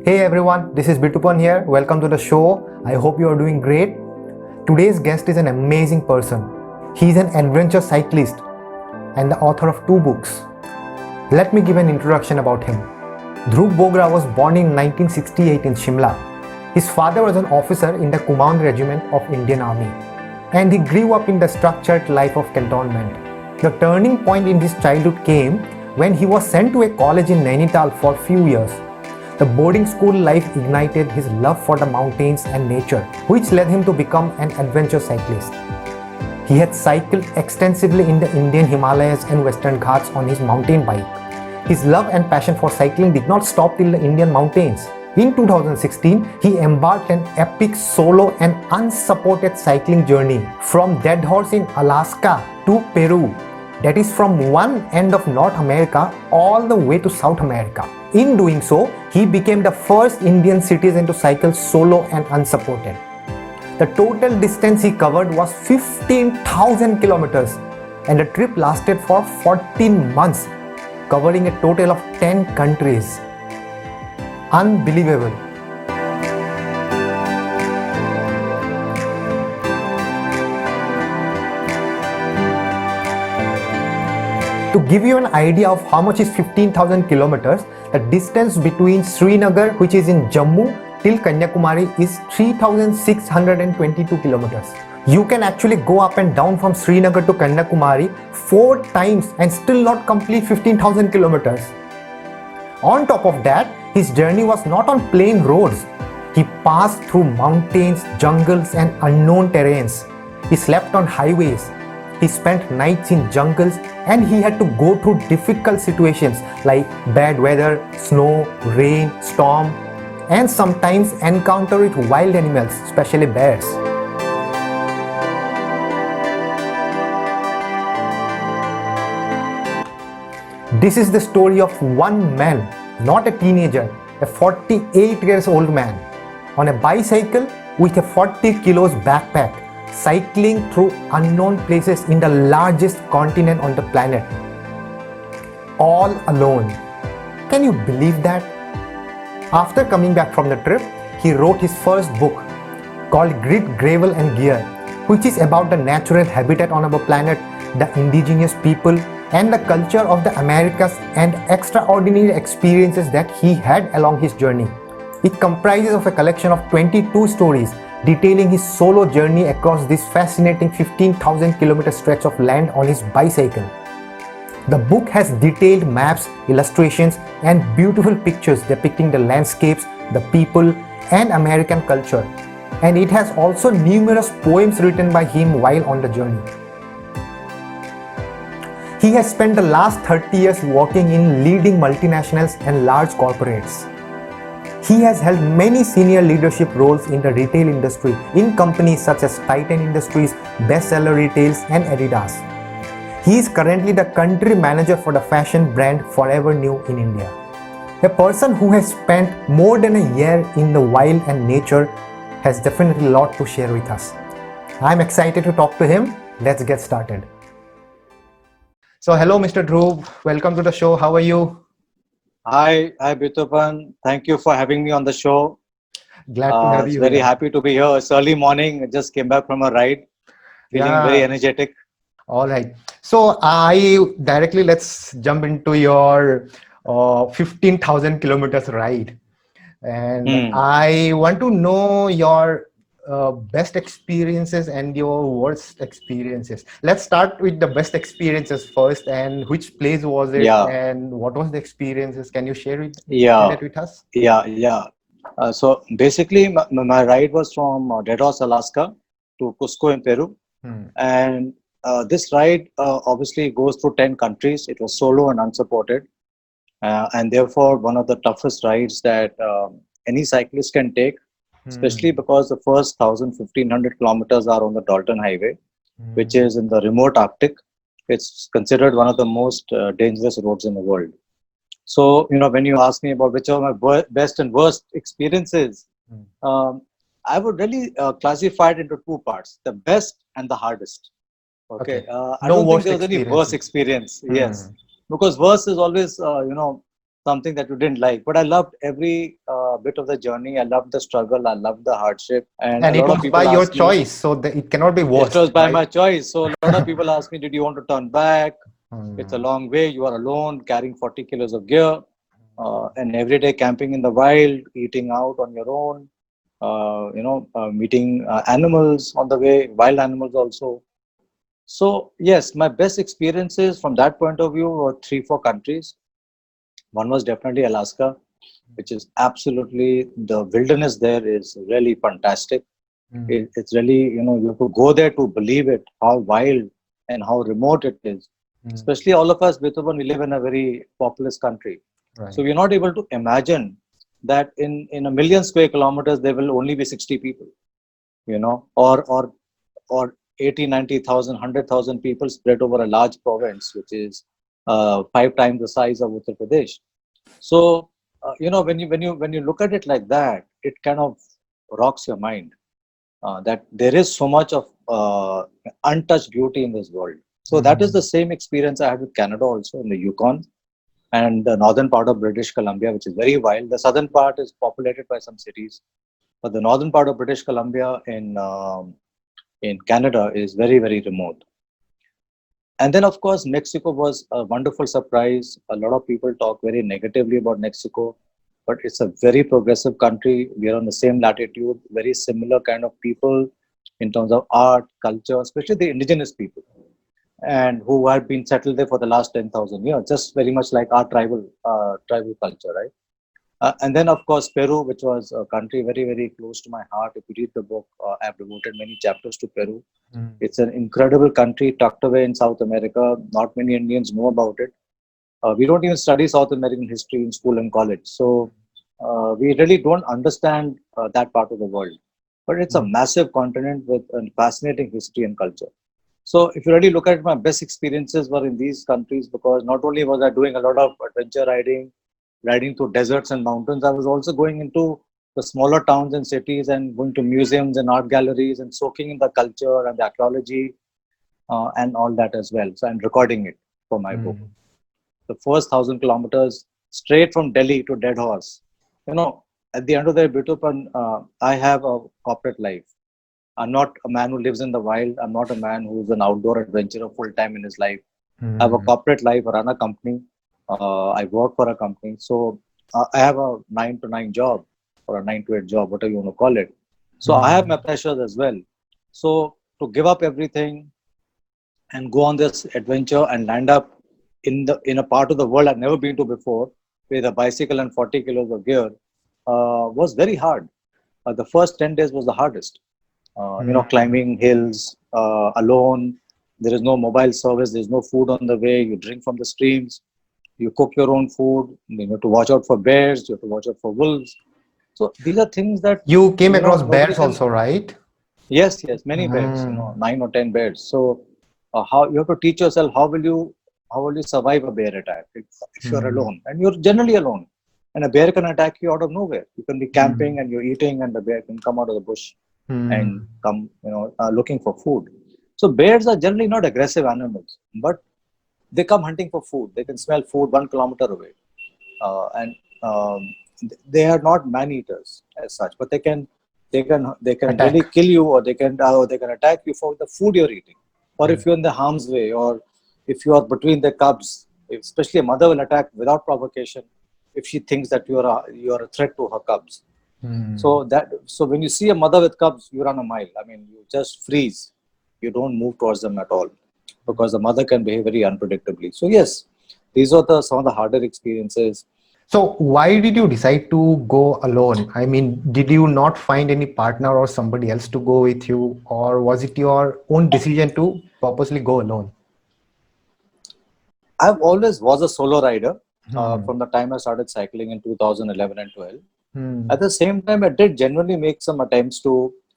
Hey everyone, this is Bitupan here. Welcome to the show. I hope you are doing great. Today's guest is an amazing person. He is an adventure cyclist and the author of 2 books. Let me give an introduction about him. Dhruv Bogra was born in 1968 in Shimla. His father was an officer in the Command Regiment of Indian Army, and he grew up in the structured life of cantonment. The turning point in his childhood came when he was sent to a college in Nainital for a few years. The boarding school life ignited his love for the mountains and nature, which led him to become an adventure cyclist. He had cycled extensively in the Indian Himalayas and Western Ghats on his mountain bike. His love and passion for cycling did not stop till the Indian mountains. In 2016, he embarked an epic solo and unsupported cycling journey from Dead Horse in Alaska to Peru. That is from one end of North America all the way to South America. In doing so, he became the first Indian citizen to cycle solo and unsupported. The total distance he covered was 15,000 kilometers, and the trip lasted for 14 months, covering a total of 10 countries. Unbelievable. To give you an idea of how much is 15,000 kilometers, the distance between Srinagar, which is in Jammu, till Kanyakumari is 3,622 kilometers. You can actually go up and down from Srinagar to Kanyakumari 4 times and still not complete 15,000 kilometers. On top of that, his journey was not on plain roads. He passed through mountains, jungles and unknown terrains. He slept on highways. He spent nights in jungles, and he had to go through difficult situations like bad weather, snow, rain, storm, and sometimes encounter with wild animals, especially bears. This is the story of one man, not a teenager, a 48 years old man, on a bicycle with a 40 kilos backpack, cycling through unknown places in the largest continent on the planet. All alone. Can you believe that? After coming back from the trip, he wrote his first book called Grit, Gravel and Gear, which is about the natural habitat on our planet, the indigenous people, and the culture of the Americas and extraordinary experiences that he had along his journey. It comprises of a collection of 22 stories detailing his solo journey across this fascinating 15,000 kilometer stretch of land on his bicycle. The book has detailed maps, illustrations, and beautiful pictures depicting the landscapes, the people, and American culture. And it has also numerous poems written by him while on the journey. He has spent the last 30 years working in leading multinationals and large corporates. He has held many senior leadership roles in the retail industry in companies such as Titan Industries, Bestseller Retails, and Adidas. He is currently the country manager for the fashion brand Forever New in India. A person who has spent more than a year in the wild and nature has definitely a lot to share with us. I'm excited to talk to him. Let's get started. So hello Mr. Dhruv, welcome to the show. How are you? Hi, Bitupan. Thank you for having me on the show. Glad to have you. Very happy to be here. It's early morning. I just came back from a ride. Feeling very energetic. All right. So let's jump into your 15,000 kilometers ride. And I want to know your best experiences and your worst experiences. Let's start with the best experiences first. And which place was it? And what was the experiences? Can you share that with us? So basically, my ride was from Dead Horse, Alaska to Cusco in Peru. And this ride obviously goes through 10 countries. It was solo and unsupported. And therefore, one of the toughest rides that any cyclist can take, especially because the first 1,000-1,500 kilometers are on the Dalton Highway, which is in the remote Arctic. It's considered one of the most dangerous roads in the world. So, when you ask me about which are my best and worst experiences, I would really classify it into 2 parts, the best and the hardest. Okay. I don't think there was any worse experience. Yes. Because worse is always, something that you didn't like. But I loved every bit of the journey. I loved the struggle. I loved the hardship. And a And it lot of was by people your ask me, choice, so it cannot be it was worst, by right? my choice. So a lot of people ask me, did you want to turn back? It's a Hmm. long way. You are alone, carrying 40 kilos of gear, and every day camping in the wild, eating out on your own. Meeting animals on the way, wild animals also. So yes, my best experiences from that point of view were 3, 4 countries. One was definitely Alaska, which is absolutely, the wilderness there is really fantastic. Hmm. It's really, you have to go there to believe it, how wild and how remote it is. Hmm. Especially all of us, Beethoven, we live in a very populous country. So Right. we're not able to imagine that in a million square kilometers, there will only be 60 people, or 80, 90,000, 100,000 people spread over a large province, which is 5 times the size of Uttar Pradesh. So, when you look at it like that, it kind of rocks your mind that there is so much of untouched beauty in this world. So that is Hmm. the same experience I had with Canada also, in the Yukon and the northern part of British Columbia, which is very wild. The southern part is populated by some cities, but the northern part of British Columbia in Canada is very, very remote. And then, of course, Mexico was a wonderful surprise. A lot of people talk very negatively about Mexico, but it's a very progressive country. We are on the same latitude, very similar kind of people in terms of art, culture, especially the indigenous people, and who have been settled there for the last 10,000 years, just very much like our tribal culture, right? And then, of course, Peru, which was a country very, very close to my heart. If you read the book, I've devoted many chapters to Peru. Hmm. It's an incredible country tucked away in South America. Not many Indians know about it. We don't even study South American history in school and college. So we really don't understand that part of the world. But it's a Hmm. massive continent with a fascinating history and culture. So if you really look at it, my best experiences were in these countries, because not only was I doing a lot of adventure riding through deserts and mountains, I was also going into the smaller towns and cities and going to museums and art galleries and soaking in the culture and the archaeology and all that as well. So I'm recording it for my book. Hmm. The first 1,000 kilometers straight from Delhi to Dead Horse. You know, at the end of the day, Bitupan, I have a corporate life. I'm not a man who lives in the wild. I'm not a man who's an outdoor adventurer full time in his life. I have a Hmm. corporate life. I run a company. I work for a company. So I have a 9 to 9 job, or a 9 to 8 job, whatever you want to call it. So I have Hmm. my pressures as well. So to give up everything and go on this adventure and land up in a part of the world I've never been to before, with a bicycle and 40 kilos of gear, was very hard. The first 10 days was the hardest. Hmm. Climbing hills alone. There is no mobile service. There's no food on the way. You drink from the streams. You cook your own food. You have to watch out for bears. You have to watch out for wolves. So these are things that You came across nobody bears can. also, right? Yes, yes, many bears. Hmm. 9 or 10 bears. So how you have to teach yourself, how will you survive a bear attack if you're Hmm. alone, and you're generally alone, and a bear can attack you out of nowhere. You can be Hmm. camping and you're eating, and the bear can come out of the bush and Hmm. come looking for food. So bears are generally not aggressive animals, but they come hunting for food. They can smell food 1 kilometer away, and they are not man eaters as such, but they can really Attack. kill you, or they can attack you for the food you're eating, or if Right. you're in the harm's way, or if you are between the cubs. Especially a mother will attack without provocation if she thinks that you are a threat to her cubs. Hmm. So when you see a mother with cubs, you run a mile. I mean, you just freeze. You don't move towards them at all, because the mother can behave very unpredictably. So yes, these are some of the harder experiences. So why did you decide to go alone? I mean, did you not find any partner or somebody else to go with you, or was it your own decision to purposely go alone? I've always was a solo rider Hmm. from the time I started cycling in 2011 and 12. At Hmm. the same time, I did genuinely make some attempts to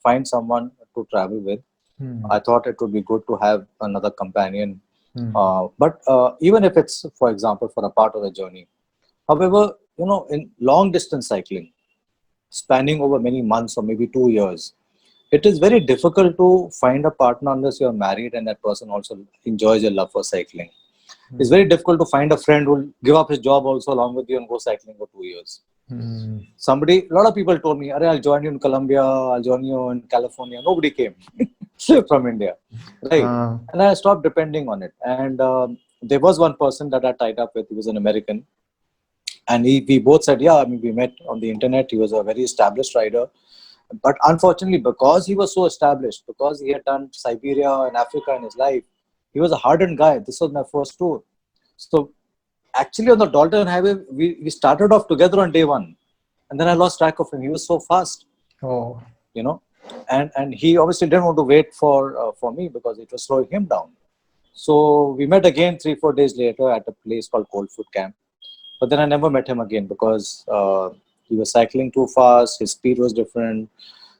find someone to travel with. Hmm. I thought it would be good to have another companion, Hmm. but even if it's, for example, for a part of the journey. However, in long distance cycling, spanning over many months or maybe 2 years, it is very difficult to find a partner unless you're married and that person also enjoys your love for cycling. It's very difficult to find a friend who will give up his job also along with you and go cycling for 2 years. A lot of people told me, I'll join you in Colombia, I'll join you in California. Nobody came from India, right? And I stopped depending on it. And there was one person that I tied up with. He was an American. And we both said, yeah, I mean, we met on the internet. He was a very established rider. But unfortunately, because he was so established, because he had done Siberia and Africa in his life, he was a hardened guy. This was my first tour. So actually on the Dalton Highway, we started off together on day one. And then I lost track of him. He was so fast. Oh. You know, and he obviously didn't want to wait for me because it was slowing him down. So we met again 3-4 days later at a place called Coldfoot Camp. But then I never met him again because he was cycling too fast. His speed was different.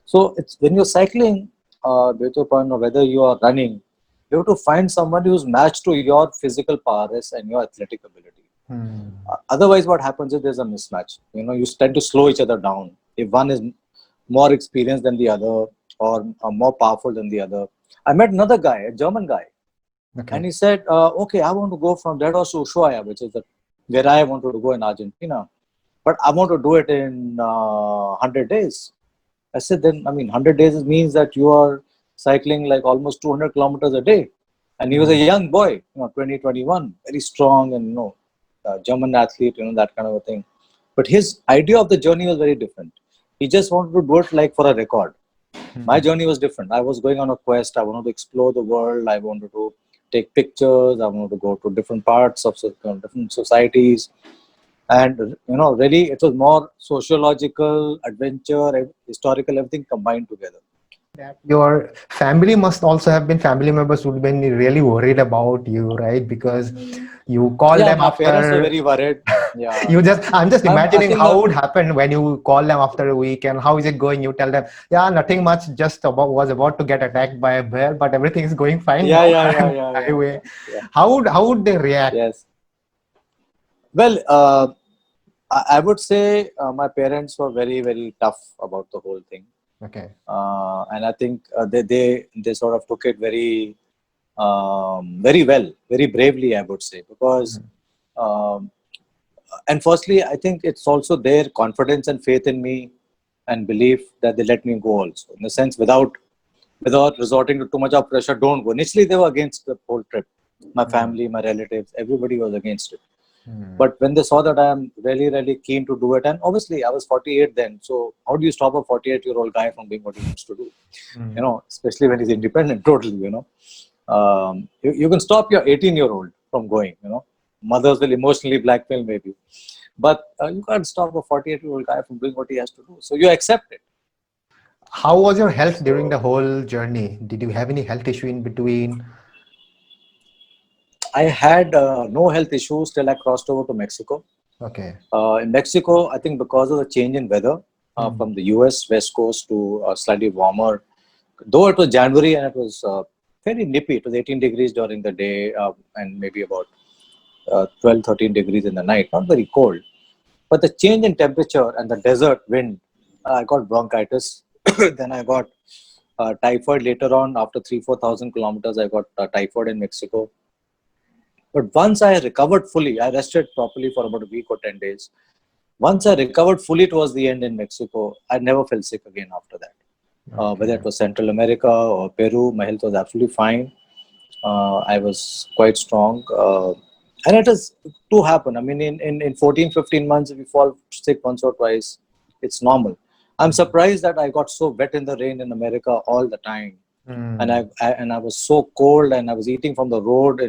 So it's when you're cycling, or whether you are running, you have to find somebody who's matched to your physical prowess and your athletic ability. Otherwise, what happens is there's a mismatch. You know, you tend to slow each other down. If one is more experienced than the other or more powerful than the other. I met another guy, a German guy, and he said, okay, I want to go from Dedos to Ushuaia, which is where I wanted to go in Argentina, but I want to do it in 100 days. I said, then, I mean, 100 days means that you are cycling like almost 200 kilometers a day. And he was a young boy, 20, 21, very strong and, German athlete, that kind of a thing. But his idea of the journey was very different. He just wanted to do it like for a record. My journey was different. I was going on a quest. I wanted to explore the world. I wanted to take pictures. I wanted to go to different parts of different societies. And, really, it was more sociological, adventure, historical, everything combined together. Your family must also have been family members who have been really worried about you, right? Because you call them my after. Parents were very worried. Yeah. I'm just imagining how that would happen when you call them after a week and how is it going? You tell them, yeah, nothing much, just was about to get attacked by a bear, but everything is going fine. Yeah. How would they react? Yes. Well, I would say my parents were very, very tough about the whole thing. Okay. And I think they sort of took it very, very well, very bravely, I would say, because, and firstly, I think it's also their confidence and faith in me and belief that they let me go also. In the sense, without resorting to too much of pressure, don't go. Initially, they were against the whole trip. My family, my relatives, everybody was against it. But when they saw that I am really, really keen to do it, and obviously I was 48 then, so how do you stop a 48-year-old guy from doing what he wants to do? Especially when he's independent, totally, you can stop your 18-year-old from going, mothers will emotionally blackmail maybe, but you can't stop a 48-year-old guy from doing what he has to do. So you accept it. How was your health during the whole journey? Did you have any health issue in between? I had no health issues till I crossed over to Mexico. Okay. In Mexico, I think because of the change in weather from the US West Coast to slightly warmer, though it was January and it was fairly nippy, it was 18 degrees during the day and maybe about 12, 13 degrees in the night, not very cold. But the change in temperature and the desert wind, I got bronchitis. Then I got typhoid later on. After 4,000 kilometers, I got typhoid in Mexico. But once I recovered fully, I rested properly for about a week or 10 days. Once I recovered fully towards the end in Mexico, I never felt sick again after that. Okay. Whether it was Central America or Peru, my health was absolutely fine. I was quite strong. And it has to happen. I mean, in 14, 15 months, if you fall sick once or twice, it's normal. I'm surprised that I got so wet in the rain in America all the time. And I was so cold, and I was eating from the road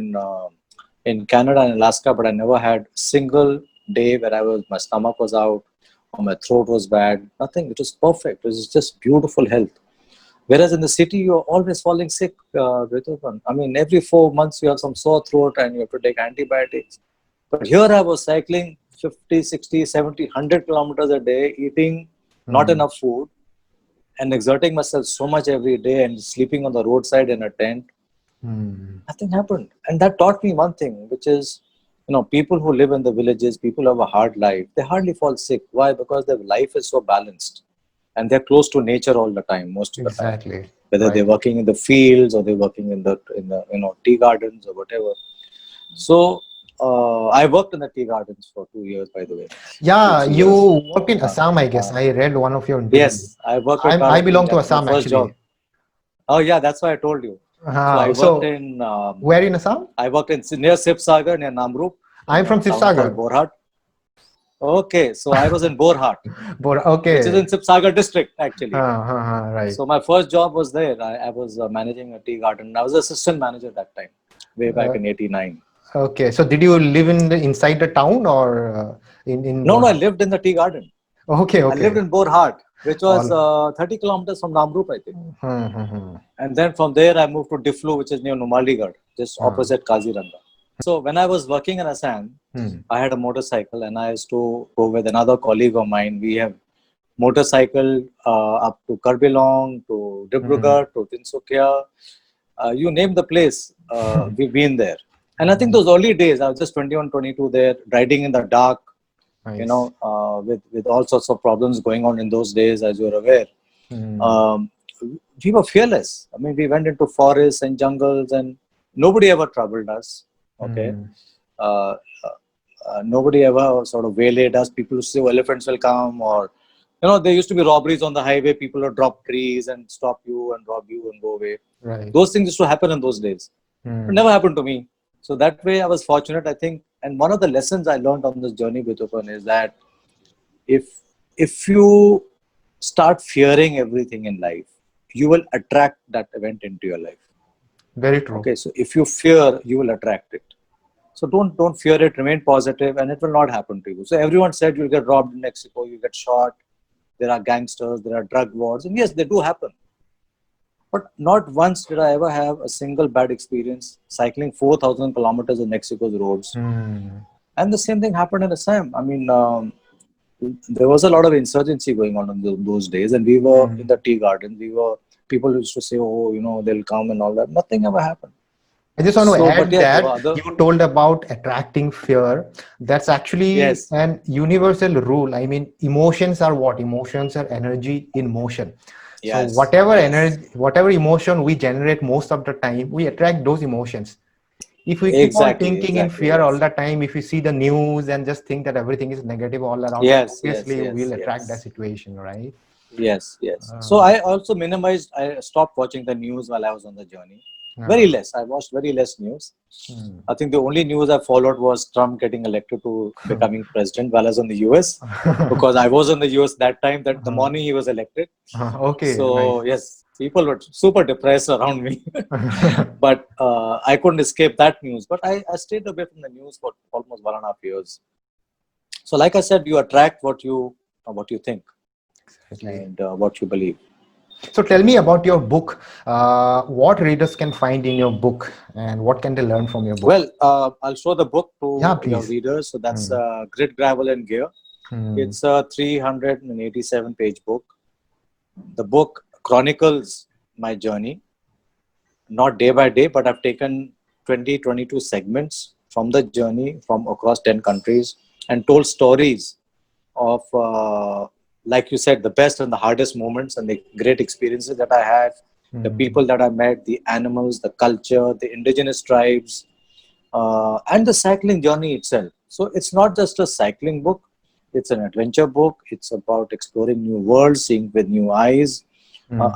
in Canada and Alaska, but I never had a single day where my stomach was out or my throat was bad. Nothing. It was perfect. It was just beautiful health. Whereas in the city, you're always falling sick. I mean, every 4 months you have some sore throat and you have to take antibiotics. But here I was cycling 50, 60, 70, 100 kilometers a day, eating not enough food and exerting myself so much every day and sleeping on the roadside in a tent. Nothing happened. And that taught me one thing, which is, people who live in the villages, people who have a hard life, they hardly fall sick. Why? Because their life is so balanced and they're close to nature all the time, most of the time. Whether they're working in the fields or they're working in the tea gardens or whatever. So I worked in the tea gardens for 2 years, by the way. Yeah, 2, 3 you years. worked in Assam, I guess. I read one of your interviews. Yes, I worked with I Tata Tea. belong to That was my Assam first actually. job. Oh yeah, that's why I told you. So I worked So in where in Assam? I worked in near Sibsagar, near Namrup, I'm in from a town called Sibsagar. Borhat. Okay, so I was in Borhat, which is Okay. in Sibsagar district actually. Right. So my first job was there. I was managing a tea garden. I was assistant manager that time, way back in '89. Okay. So did you live inside the town or in No, I Borhat? lived in the tea garden. Okay. I lived Okay. in Borhat, which was All. 30 kilometers from Namrup, I think. Hmm, hmm, hmm. And then from there, I moved to Diflu, which is near Numaligarh, just opposite Kaziranga. So when I was working in Assam, I had a motorcycle and I used to go with another colleague of mine. We have motorcycle up to Karbilong, to Dibrugarh, to Tinsukia. You name the place, we've been there. And I think those early days, I was just 21, 22 there, riding in the dark, Nice. with all sorts of problems going on in those days, as you're aware. Hmm. We were fearless. I mean, we went into forests and jungles, and nobody ever troubled us. Okay, uh, nobody ever sort of waylaid us. People used to say, "Oh, elephants will come," or there used to be robberies on the highway. People would drop trees and stop you and rob you and go away. Right. Those things used to happen in those days. It never happened to me. So that way, I was fortunate, I think. And one of the lessons I learned on this journey with Open is that if you start fearing everything in life, you will attract that event into your life. Very true. Okay, so if you fear, you will attract it. So don't fear it. Remain positive, and it will not happen to you. So everyone said you'll get robbed in Mexico, you get shot. There are gangsters, there are drug wars, and yes, they do happen. But not once did I ever have a single bad experience cycling 4,000 kilometers in Mexico's roads. And the same thing happened in Assam. I mean, there was a lot of insurgency going on in those days, and we were in the tea garden. People used to say, "Oh, they'll come and all that." Nothing ever happened. I just want to add But yeah, there were that other. you told about attracting fear. That's actually Yes. an universal rule. I mean, emotions are what? Emotions are energy in motion. So Yes. whatever Yes. energy, whatever emotion we generate most of the time, we attract those emotions. If we keep on thinking in fear all the time, if we see the news and just think that everything is negative all around, obviously we'll attract that situation, right? Yes. So I also I stopped watching the news while I was on the journey. Very less. I watched very less news. I think the only news I followed was Trump getting elected to becoming president while I was in the US, because I was in the US that time, that the morning he was elected. Okay. So Nice. yes, people were super depressed around me, but I couldn't escape that news. But I stayed away from the news for almost 1.5 years. So like I said, you attract what you think. Exactly. And what you believe. So tell me about your book. What readers can find in your book, and what can they learn from your book? Well, I'll show the book to your readers. So that's Grit, Gravel and Gear. It's a 387-page book. The book chronicles my journey, not day by day, but I've taken 22 segments from the journey from across 10 countries and told stories of, like you said, the best and the hardest moments and the great experiences that I had, the people that I met, the animals, the culture, the indigenous tribes, and the cycling journey itself. So it's not just a cycling book, it's an adventure book. It's about exploring new worlds, seeing with new eyes.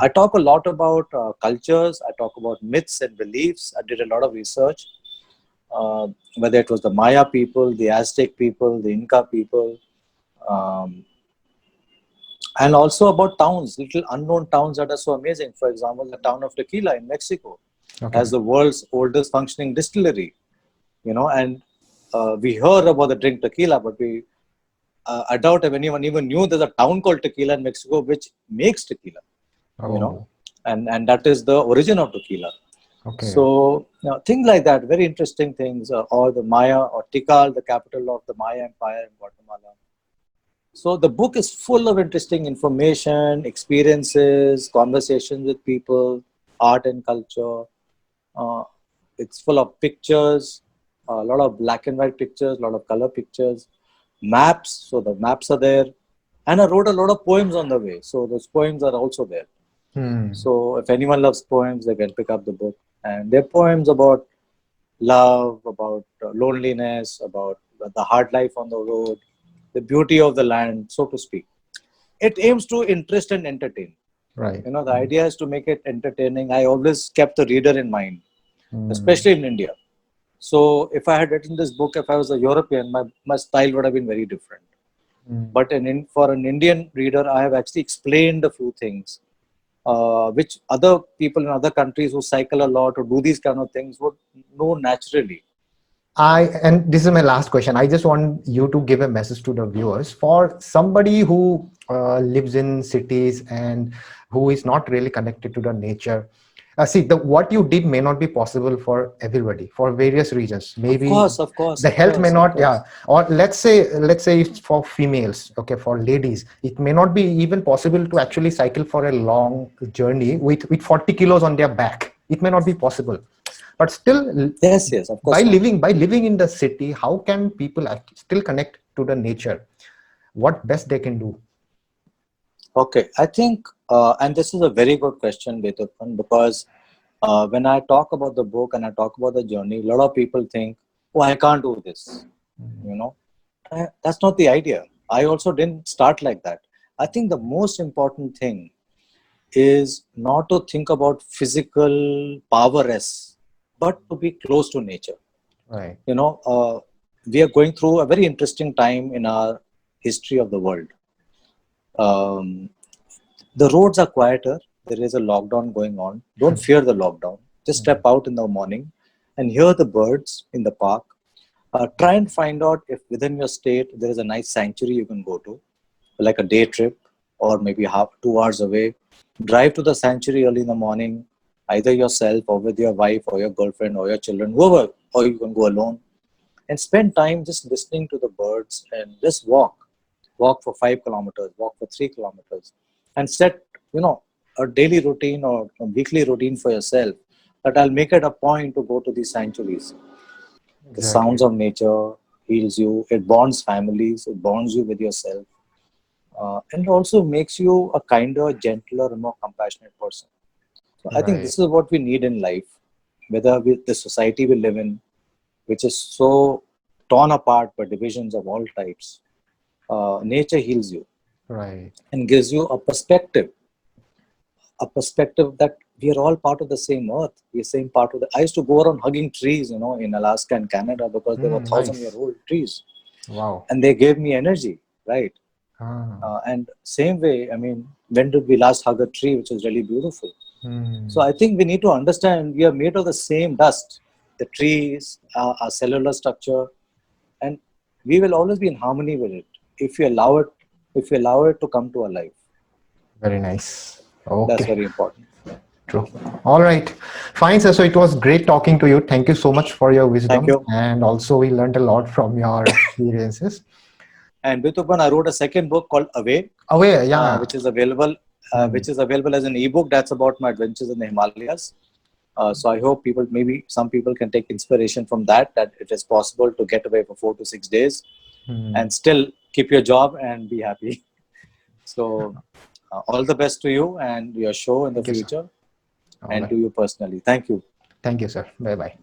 I talk a lot about cultures. I talk about myths and beliefs. I did a lot of research, whether it was the Maya people, the Aztec people, the Inca people, and also about towns, little unknown towns that are so amazing. For example, the town of Tequila in Mexico has the world's oldest functioning distillery. And we heard about the drink tequila, but I doubt if anyone even knew there's a town called Tequila in Mexico which makes tequila. And that is the origin of tequila. So things like that, very interesting things. Or the Maya, or Tikal, the capital of the Maya Empire in Guatemala. So the book is full of interesting information, experiences, conversations with people, art and culture. It's full of pictures, a lot of black and white pictures, a lot of color pictures, maps. So the maps are there. And I wrote a lot of poems on the way. So those poems are also there. So if anyone loves poems, they can pick up the book. And they're poems about love, about loneliness, about the hard life on the road, the beauty of the land, so to speak. It aims to interest and entertain. Right. The idea is to make it entertaining. I always kept the reader in mind, especially in India. So if I had written this book, if I was a European, my style would have been very different. But for an Indian reader, I have actually explained a few things which other people in other countries who cycle a lot or do these kind of things would know naturally. And this is my last question. I just want you to give a message to the viewers for somebody who lives in cities and who is not really connected to the nature. See, what you did may not be possible for everybody for various reasons. Maybe Of course, the health may not, yeah. Or let's say it's for females, okay, for ladies, it may not be even possible to actually cycle for a long journey with 40 kilos on their back. It may not be possible. But still, yes, of course. By living in the city, how can people still connect to the nature? What best they can do? Okay, I think, and this is a very good question, Betupan, because when I talk about the book and I talk about the journey, a lot of people think, "Oh, I can't do this." That's not the idea. I also didn't start like that. I think the most important thing is not to think about physical prowess, but to be close to nature. Right. We are going through a very interesting time in our history of the world. The roads are quieter. There is a lockdown going on. Don't fear the lockdown. Just step out in the morning and hear the birds in the park. Try and find out if within your state there is a nice sanctuary you can go to, like a day trip or maybe 2 hours away. Drive to the sanctuary early in the morning, either yourself or with your wife or your girlfriend or your children, whoever, or you can go alone and spend time just listening to the birds and just walk for 5 kilometers, walk for 3 kilometers, and set a daily routine or a weekly routine for yourself that I'll make it a point to go to these sanctuaries. The sounds of nature heals you. It bonds families. It bonds you with yourself. And it also makes you a kinder, gentler, and more compassionate person. So I think this is what we need in life, whether the society we live in, which is so torn apart by divisions of all types. Nature heals you, right, and gives you a perspective that we are all part of the same earth. We are same part of the. I used to go around hugging trees, in Alaska and Canada because they were 1,000-year-old trees. Wow. And they gave me energy, right? And same way, I mean, when did we last hug a tree, which is really beautiful? So I think we need to understand we are made of the same dust, the trees, our cellular structure, and we will always be in harmony with it if we allow it to come to our life. Very nice. Okay. That's very important. True. All right. Fine, sir. So it was great talking to you. Thank you so much for your wisdom. Thank you. And also we learned a lot from your experiences. And Betupan, I wrote a second book called Away. Away, yeah. Which is available as an ebook. That's about my adventures in the Himalayas. So I hope maybe some people can take inspiration from that it is possible to get away for 4 to 6 days and still keep your job and be happy. So all the best to you and your show in the future and to you personally. Thank you. Thank you, sir. Bye-bye.